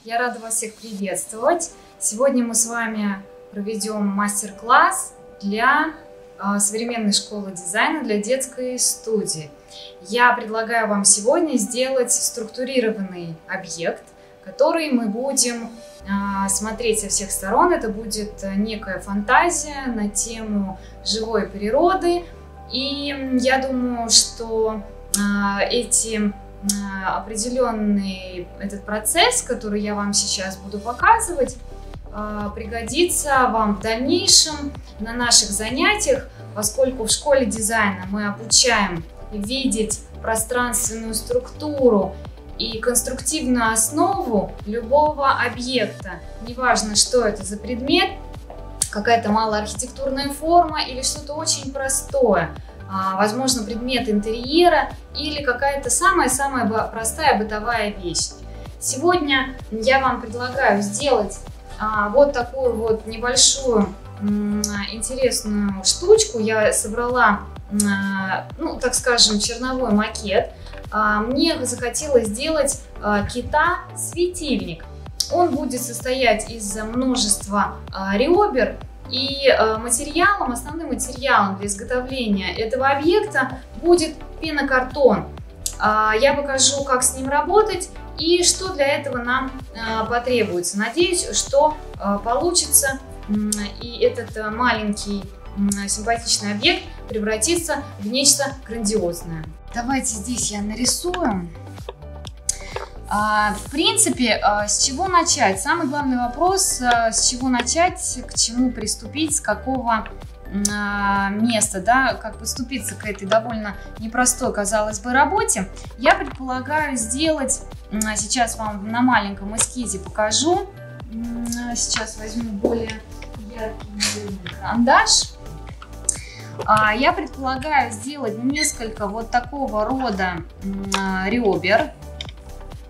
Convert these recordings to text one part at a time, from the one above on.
Я рада вас всех приветствовать. Сегодня мы с вами проведем мастер-класс для современной школы дизайна для детской студии. Я предлагаю вам сегодня сделать структурированный объект, который мы будем смотреть со всех сторон. Это будет некая фантазия на тему живой природы. И я думаю, что этот процесс, который я вам сейчас буду показывать, пригодится вам в дальнейшем на наших занятиях, поскольку в школе дизайна мы обучаем видеть пространственную структуру и конструктивную основу любого объекта. Неважно, что это за предмет, какая-то малоархитектурная форма или что-то очень простое. Возможно, предмет интерьера или какая-то самая-самая простая бытовая вещь. Сегодня я вам предлагаю сделать вот такую вот небольшую интересную штучку. Я собрала, ну, так скажем, черновой макет. Мне захотелось сделать кита-светильник. Он будет состоять из множества ребер. И основным материалом для изготовления этого объекта будет пенокартон. Я покажу, как с ним работать и что для этого нам потребуется. Надеюсь, что получится, и этот маленький симпатичный объект превратится в нечто грандиозное. Давайте здесь я нарисую. В принципе, с чего начать? Самый главный вопрос, с чего начать, к чему приступить, с какого места, да, как подступиться к этой довольно непростой, казалось бы, работе. Я предполагаю сделать, сейчас вам на маленьком эскизе покажу, сейчас возьму более яркий карандаш. Я предполагаю сделать несколько вот такого рода ребер,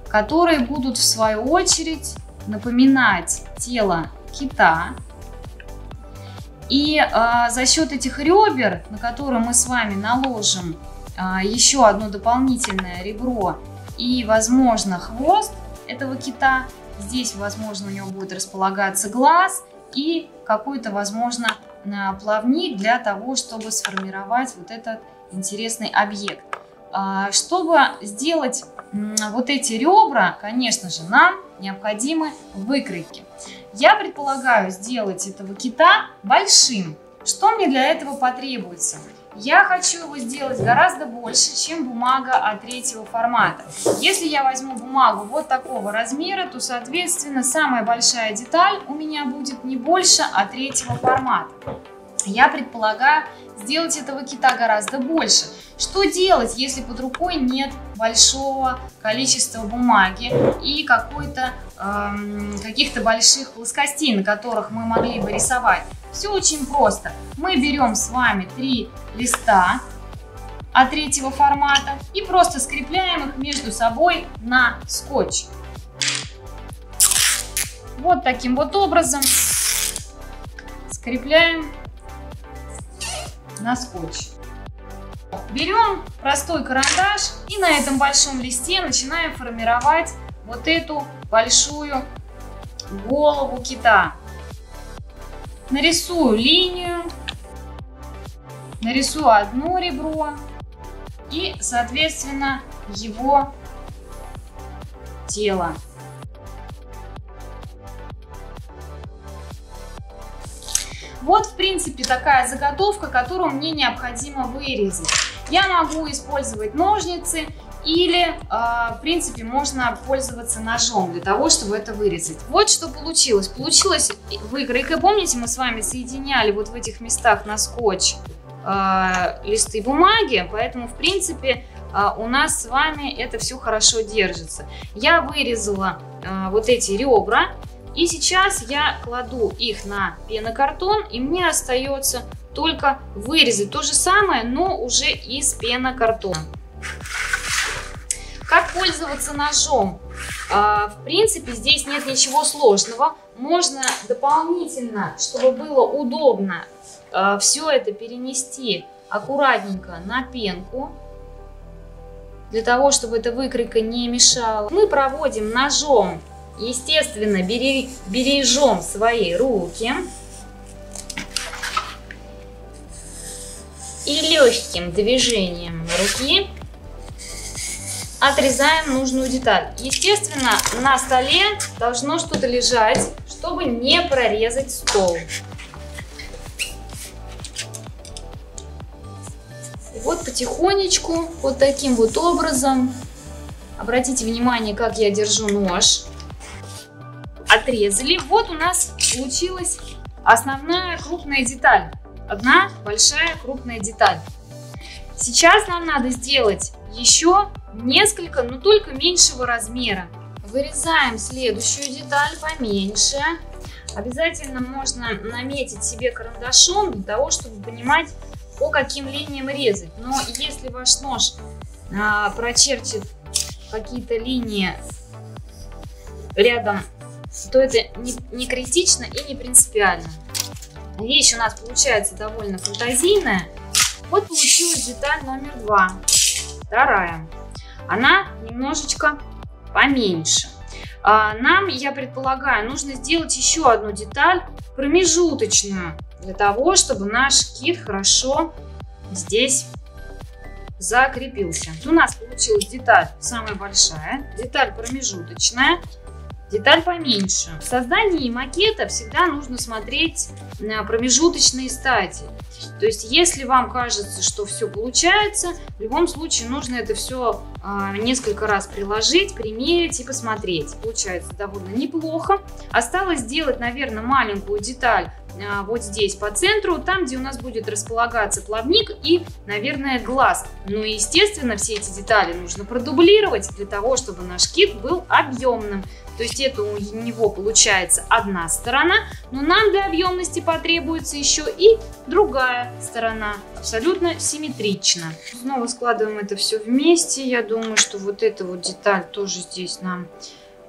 которые будут в свою очередь напоминать тело кита. И за счет этих ребер, на которые мы с вами наложим еще одно дополнительное ребро и, возможно, хвост этого кита, здесь, возможно, у него будет располагаться глаз и какой-то, возможно, плавник для того, чтобы сформировать вот этот интересный объект. Чтобы сделать вот эти ребра, конечно же, нам необходимы выкройки. Я предполагаю сделать этого кита большим. Что мне для этого потребуется? Я хочу его сделать гораздо больше, чем бумага А3 формата. Если я возьму бумагу вот такого размера, то, соответственно, самая большая деталь у меня будет не больше А3 формата. Я предполагаю сделать этого кита гораздо больше. Что делать, если под рукой нет большого количества бумаги и каких-то больших плоскостей, на которых мы могли бы рисовать? Все очень просто. Мы берем с вами 3 листа А3 формата и просто скрепляем их между собой на скотч. Вот таким вот образом скрепляем на скотч. Берем простой карандаш и на этом большом листе начинаем формировать вот эту большую голову кита. Нарисую линию, нарисую одно ребро и, соответственно, его тело. Вот, в принципе, такая заготовка, которую мне необходимо вырезать. Я могу использовать ножницы или, в принципе, можно пользоваться ножом для того, чтобы это вырезать. Вот что получилось. Получилась выкройка. Помните, мы с вами соединяли вот в этих местах на скотч листы бумаги, поэтому, в принципе, у нас с вами это все хорошо держится. Я вырезала вот эти ребра. И сейчас я кладу их на пенокартон, и мне остается только вырезать то же самое, но уже из пенокартона. Как пользоваться ножом? В принципе, здесь нет ничего сложного. Можно дополнительно, чтобы было удобно, все это перенести аккуратненько на пенку. для того, чтобы эта выкройка не мешала. Мы проводим ножом естественно, бережем свои руки и легким движением руки отрезаем нужную деталь. Естественно, на столе должно что-то лежать, чтобы не прорезать стол. И вот потихонечку, вот таким вот образом, обратите внимание, как я держу нож. Отрезали. Вот у нас получилась основная крупная деталь. Одна большая крупная деталь. Сейчас нам надо сделать еще несколько, но только меньшего размера. Вырезаем следующую деталь поменьше. Обязательно можно наметить себе карандашом для того, чтобы понимать, по каким линиям резать. Но если ваш нож прочертит какие-то линии рядом, то это не критично и не принципиально. Вещь у нас получается довольно фантазийная. Вот получилась деталь номер 2. Вторая. Она немножечко поменьше. Нам, я предполагаю, нужно сделать еще одну деталь промежуточную, для того, чтобы наш кит хорошо здесь закрепился. У нас получилась деталь самая большая, деталь промежуточная, деталь поменьше. В создании макета всегда нужно смотреть на промежуточные стадии. То есть, если вам кажется, что все получается, в любом случае нужно это все несколько раз приложить, примерить и посмотреть. Получается довольно неплохо. Осталось сделать, наверное, маленькую деталь вот здесь по центру, там, где у нас будет располагаться плавник и, наверное, глаз. Ну и, естественно, все эти детали нужно продублировать для того, чтобы наш кит был объемным. То есть это у него получается одна сторона, но нам для объемности потребуется еще и другая сторона, абсолютно симметрично. Снова складываем это все вместе. Я думаю, что вот эта вот деталь тоже здесь нам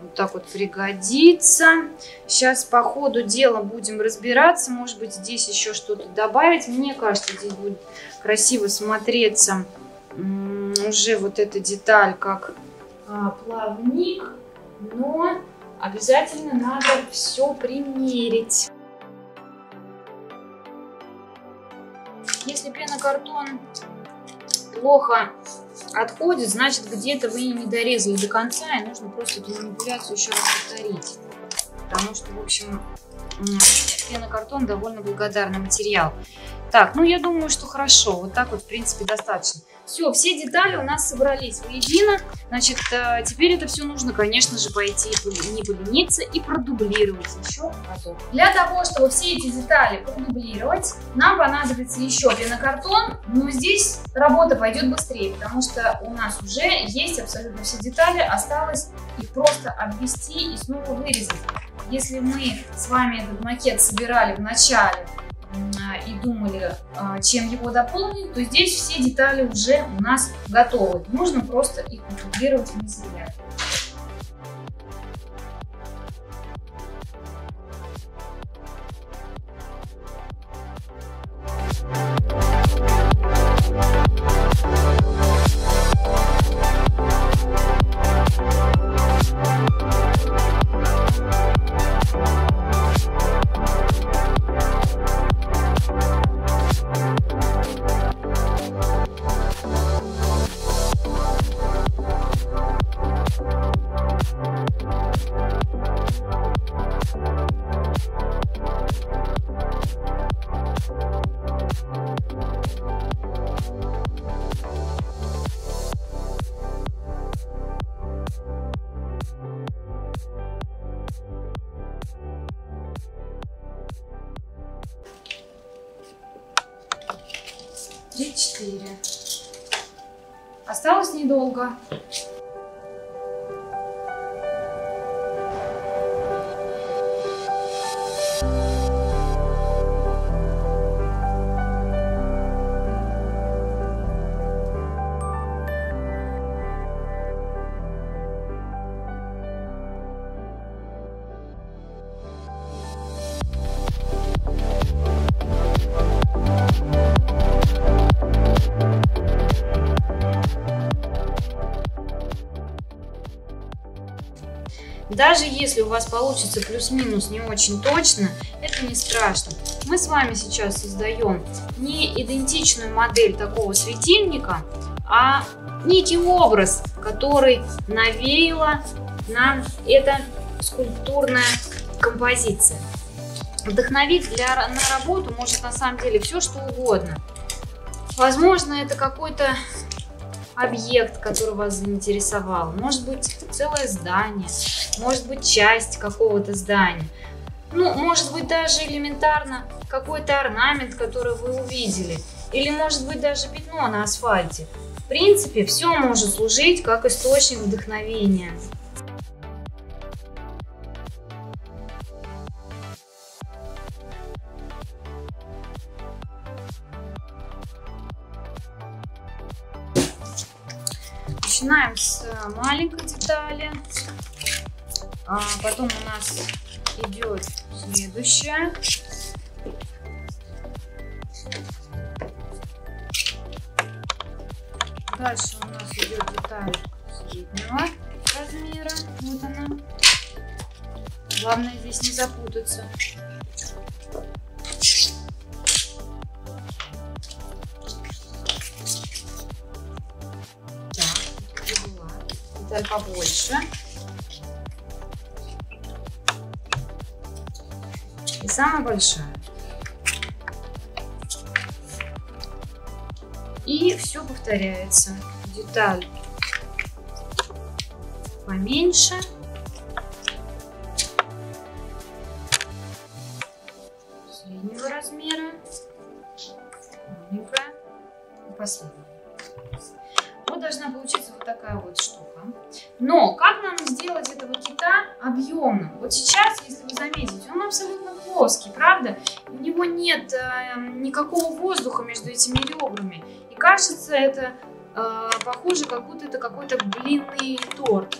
вот так вот пригодится. Сейчас по ходу дела будем разбираться. Может быть, здесь еще что-то добавить. Мне кажется, здесь будет красиво смотреться уже вот эта деталь как плавник. Но обязательно надо все примерить. Если пенокартон плохо отходит, значит, где-то вы не дорезали до конца, и нужно просто эту манипуляцию еще раз повторить. Потому что, в общем, пенокартон довольно благодарный материал. Так, ну я думаю, что хорошо. Вот так вот, в принципе, достаточно. Все детали у нас собрались воедино. Значит, теперь это все нужно, конечно же, пойти не полениться и продублировать еще разок. Для того, чтобы все эти детали продублировать, нам понадобится еще пенокартон. Но здесь работа пойдет быстрее, потому что у нас уже есть абсолютно все детали. Осталось их просто обвести и снова вырезать. Если мы с вами этот макет собирали в начале и думали, чем его дополнить, то здесь все детали уже у нас готовы. Нужно просто их продублировать в материале. Три, 4. Осталось недолго. Даже если у вас получится плюс-минус не очень точно, это не страшно. Мы с вами сейчас создаем не идентичную модель такого светильника, а некий образ, который навеяла нам эта скульптурная композиция. Вдохновить на работу может на самом деле все, что угодно. Возможно, это какой-то объект, который вас заинтересовал. Может быть, целое здание, может быть, часть какого-то здания. Ну, может быть, даже элементарно какой-то орнамент, который вы увидели. Или, может быть, даже пятно на асфальте. В принципе, все может служить как источник вдохновения. Начинаем с маленькой детали, потом у нас идет следующая. Дальше у нас идет деталь среднего размера. Вот она. Главное здесь не запутаться. Деталь побольше. И самая большая. И все повторяется. Деталь поменьше. Среднего размера. Маленькая. И последняя. Вот должна получиться вот такая вот штука. Но как нам сделать этого кита объемным? Вот сейчас, если вы заметите, он абсолютно плоский, правда? У него нет никакого воздуха между этими ребрами. И кажется, это похоже, как будто это какой-то блинный торт.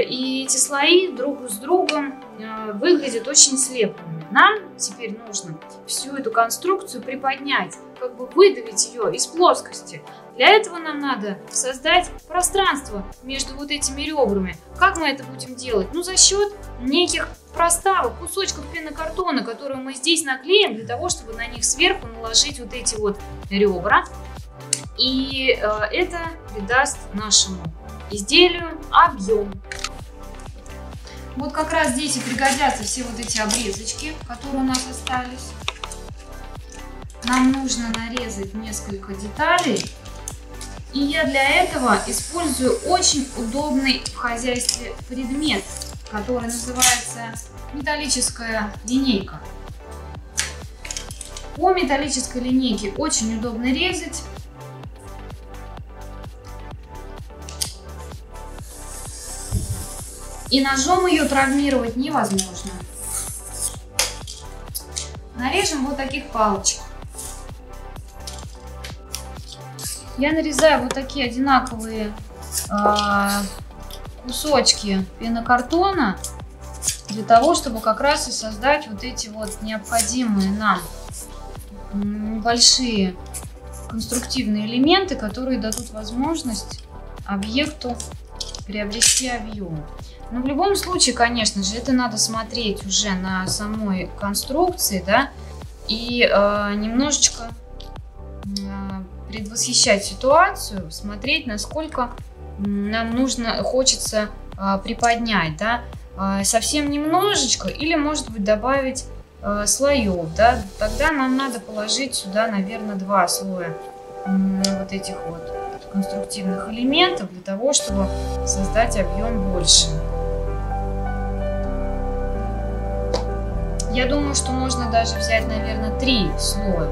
И эти слои друг с другом выглядят очень слепленными. Нам теперь нужно всю эту конструкцию приподнять, как бы выдавить ее из плоскости. Для этого нам надо создать пространство между вот этими ребрами. Как мы это будем делать? Ну, за счет неких проставок, кусочков пенокартона, которые мы здесь наклеим, для того, чтобы на них сверху наложить вот эти вот ребра. И это придаст нашему изделию объем. Вот как раз здесь и пригодятся все вот эти обрезочки, которые у нас остались. Нам нужно нарезать несколько деталей. И я для этого использую очень удобный в хозяйстве предмет, который называется металлическая линейка. По металлической линейке очень удобно резать. И ножом ее травмировать невозможно. Нарежем вот таких палочек. Я нарезаю вот такие одинаковые кусочки пенокартона для того, чтобы как раз и создать вот эти вот необходимые нам небольшие конструктивные элементы, которые дадут возможность объекту приобрести объем. Но в любом случае, конечно же, это надо смотреть уже на самой конструкции, да, и немножечко предвосхищать ситуацию, смотреть, насколько нам хочется приподнять, да, совсем немножечко, или, может быть, добавить слоев, да, тогда нам надо положить сюда, наверное, 2 слоя вот этих вот конструктивных элементов для того, чтобы создать объем больше. Я думаю, что можно даже взять, наверное, 3 слоя.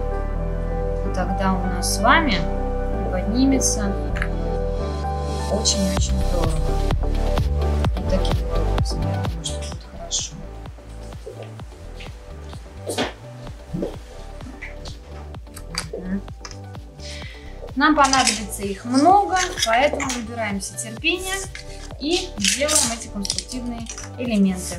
И тогда у нас с вами поднимется очень-очень здорово. Вот таким вот образом, я думаю, что будет хорошо. Нам понадобится их много, поэтому набираемся терпения и делаем эти конструктивные элементы.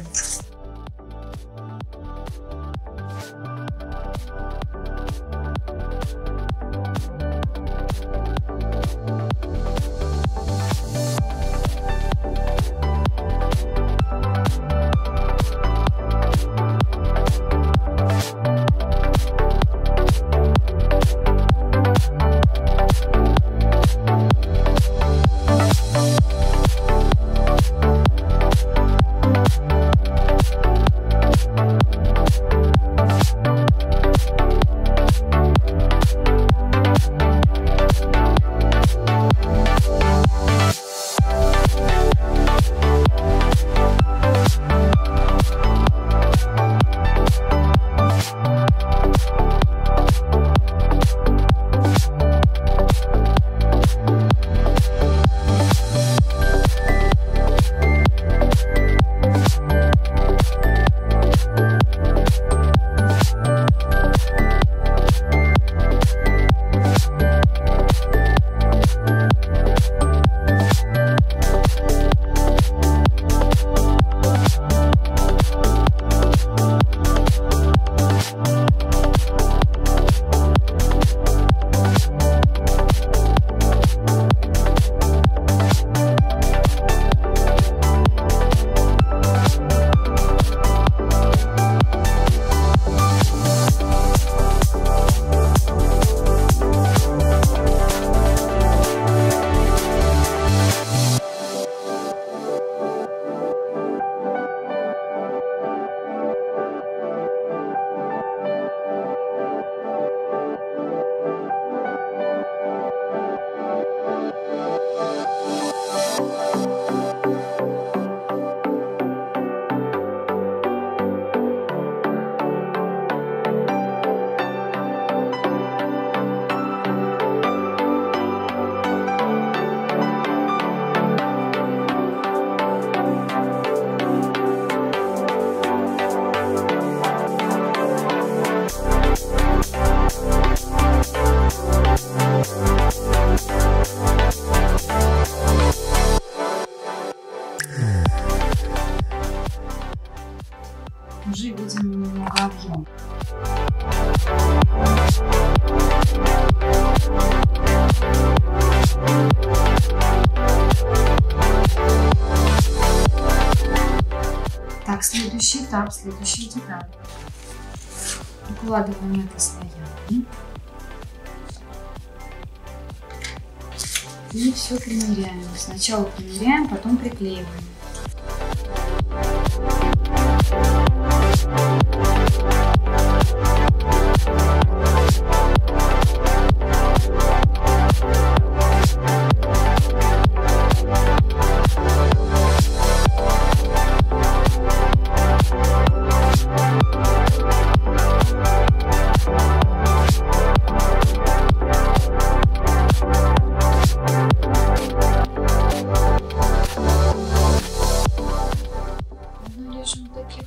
этап, следующая деталь. Укладываем это слоями. И все примеряем. Сначала примеряем, потом приклеиваем.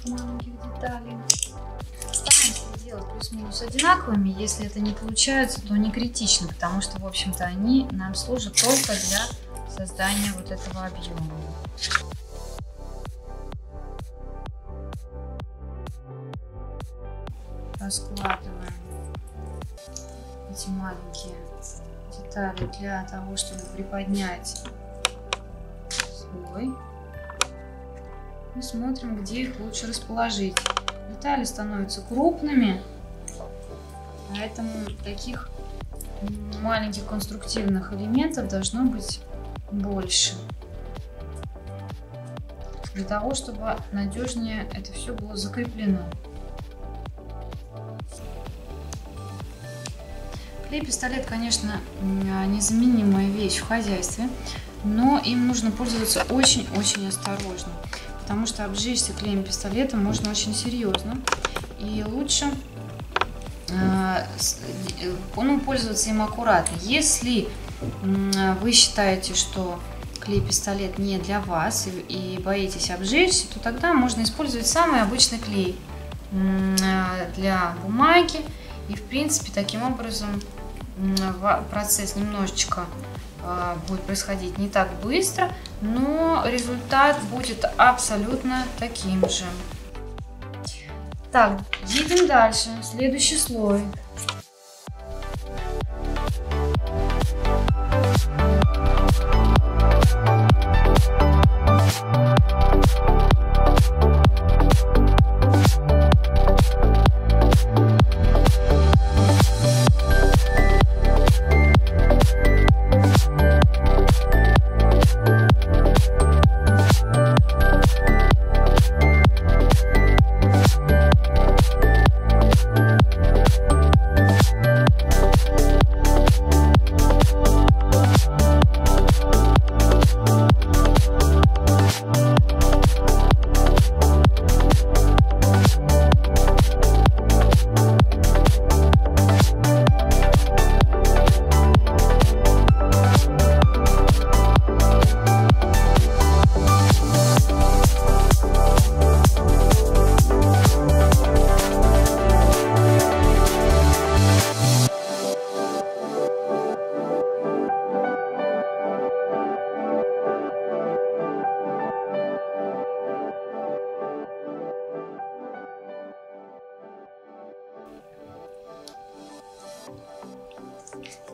Маленьких деталей. Стараемся делать плюс-минус одинаковыми. Если это не получается, то не критично, потому что, в общем-то, они нам служат только для создания вот этого объема. Раскладываем эти маленькие детали для того, чтобы приподнять слой. И смотрим, где их лучше расположить. Детали становятся крупными, поэтому таких маленьких конструктивных элементов должно быть больше. Для того, чтобы надежнее это все было закреплено. Клей-пистолет, конечно, незаменимая вещь в хозяйстве, но им нужно пользоваться очень-очень осторожно. Потому что обжечься клеем-пистолетом можно очень серьезно. И лучше пользоваться им аккуратно. Если вы считаете, что клей-пистолет не для вас и боитесь обжечься, то тогда можно использовать самый обычный клей для бумаги. И в принципе таким образом процесс немножечко будет происходить не так быстро, но результат будет абсолютно таким же. Так, едем дальше. Следующий слой.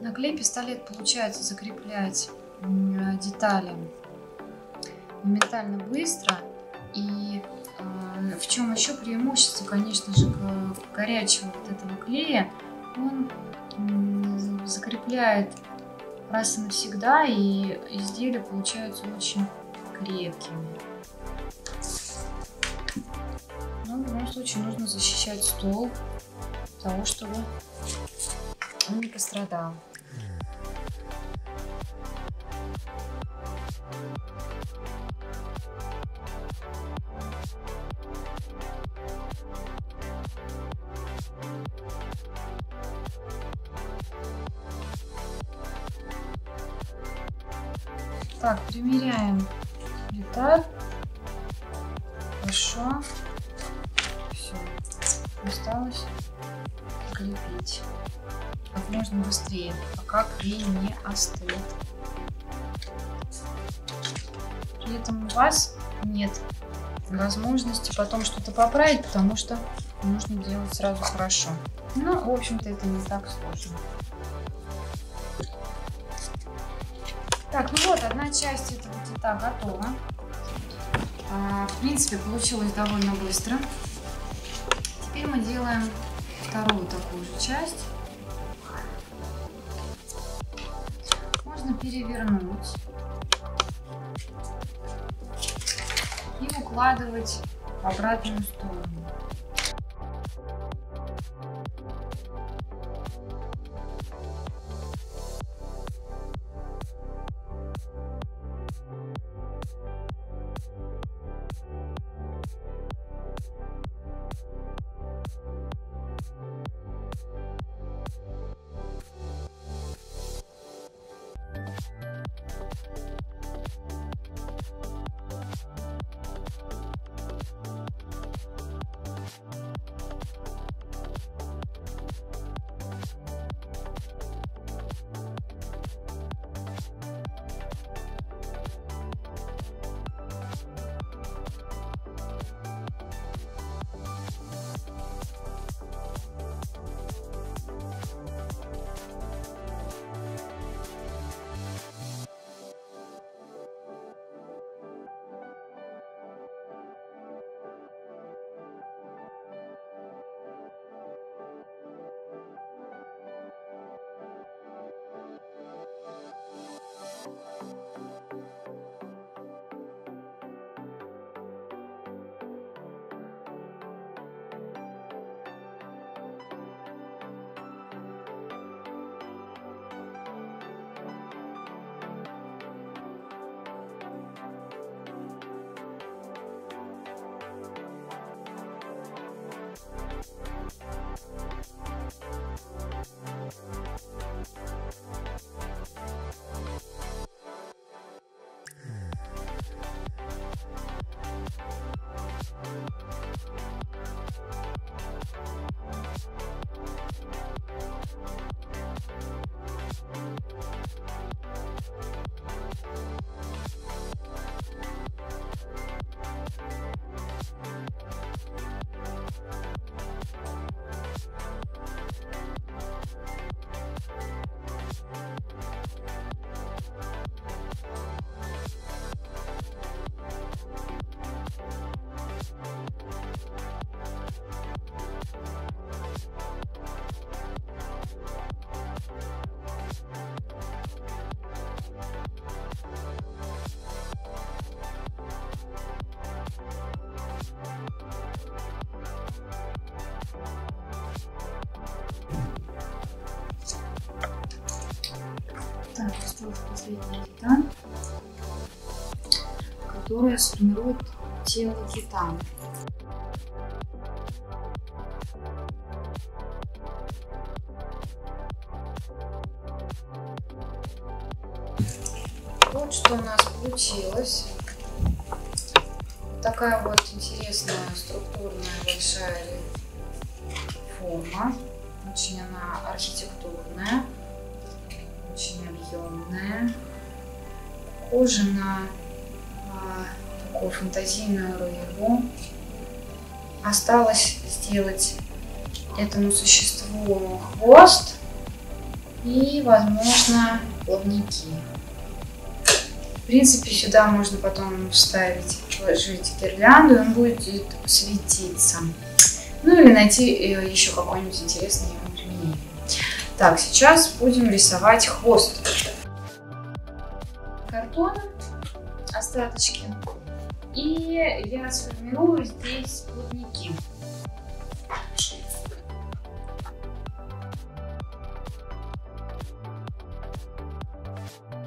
На клей-пистолет получается закреплять детали моментально быстро. И в чем еще преимущество, конечно же, горячего вот этого клея, он закрепляет раз и навсегда, и изделия получаются очень крепкими. Но в любом случае нужно защищать стол для того, чтобы он не пострадал. Так, примеряем деталь. Хорошо. Все. Осталось закрепить как можно быстрее, пока клей не остыл. При этом у вас нет возможности потом что-то поправить, потому что нужно делать сразу хорошо. Но, в общем-то, это не так сложно. Так, ну вот, одна часть этого кита готова. В принципе, получилось довольно быстро. Теперь мы делаем вторую такую же часть. Можно перевернуть и укладывать в обратную сторону. Так, осталась последняя деталь, которая сформирует тело титана. Вот что у нас получилось. Такая вот интересная структурная большая форма. Очень она архитектурная, очень объемная, похожа на такую фантазийную рыбу. Осталось сделать этому существу хвост и, возможно, плавники. В принципе, сюда можно потом вставить, положить гирлянду, и он будет светиться. Ну или найти еще какое-нибудь интересное ему применение. Так, сейчас будем рисовать хвост. Картона, остаточки. И я сформирую здесь плавники.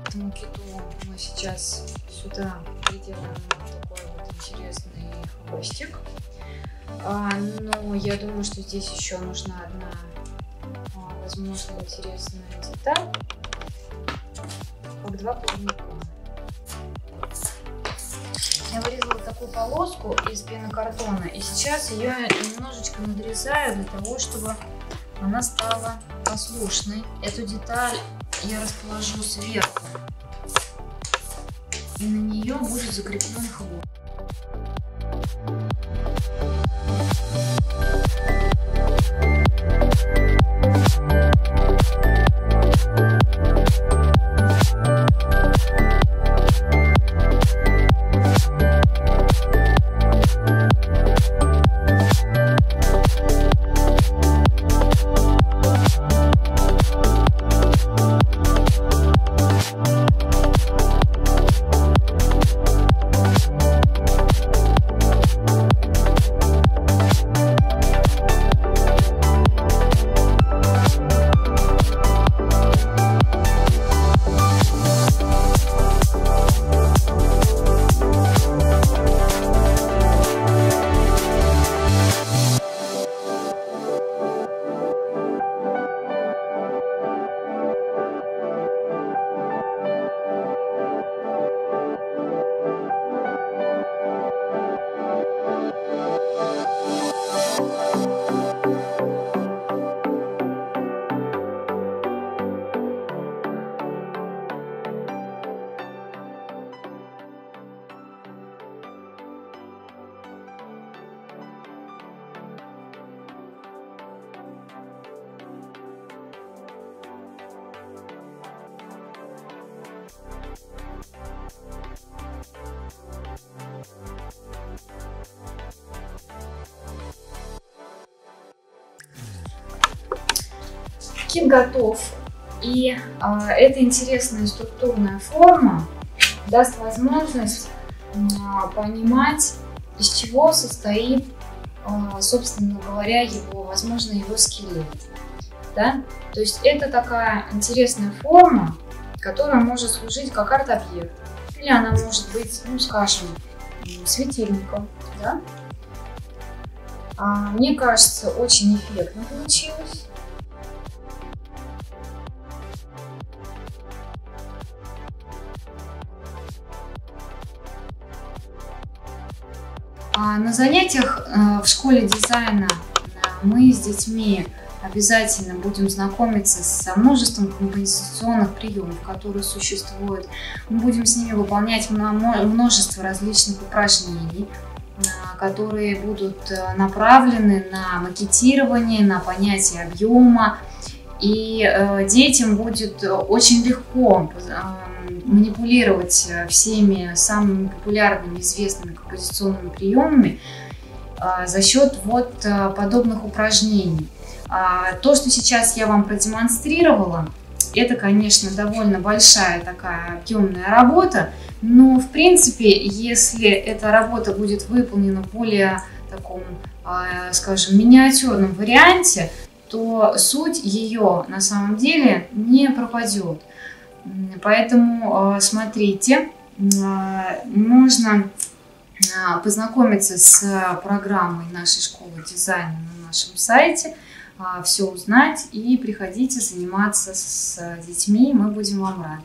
Этому киту мы сейчас сюда приделаем такой вот интересный хвостик. Но я думаю, что здесь еще нужна одна, возможно, интересная деталь, как два плавника. Я вырезала такую полоску из пенокартона, и сейчас ее немножечко надрезаю для того, чтобы она стала послушной. Эту деталь я расположу сверху, и на нее будет закреплен хвост. Кит готов, и эта интересная структурная форма даст возможность понимать, из чего состоит, собственно говоря, возможно, его скелет. Да? То есть это такая интересная форма, которая может служить как арт-объект. Или она может быть, ну, скажем, светильником. Да? Мне кажется, очень эффектно получилось. На занятиях в школе дизайна мы с детьми обязательно будем знакомиться со множеством композиционных приемов, которые существуют. Мы будем с ними выполнять множество различных упражнений, которые будут направлены на макетирование, на понятие объема. И детям будет очень легко манипулировать всеми самыми популярными, известными композиционными приемами за счет вот подобных упражнений. То, что сейчас я вам продемонстрировала, это, конечно, довольно большая такая объемная работа, но, в принципе, если эта работа будет выполнена в более таком, скажем, миниатюрном варианте, то суть ее на самом деле не пропадет. Поэтому смотрите, можно познакомиться с программой нашей школы дизайна на нашем сайте, все узнать, и приходите заниматься с детьми, мы будем вам рады.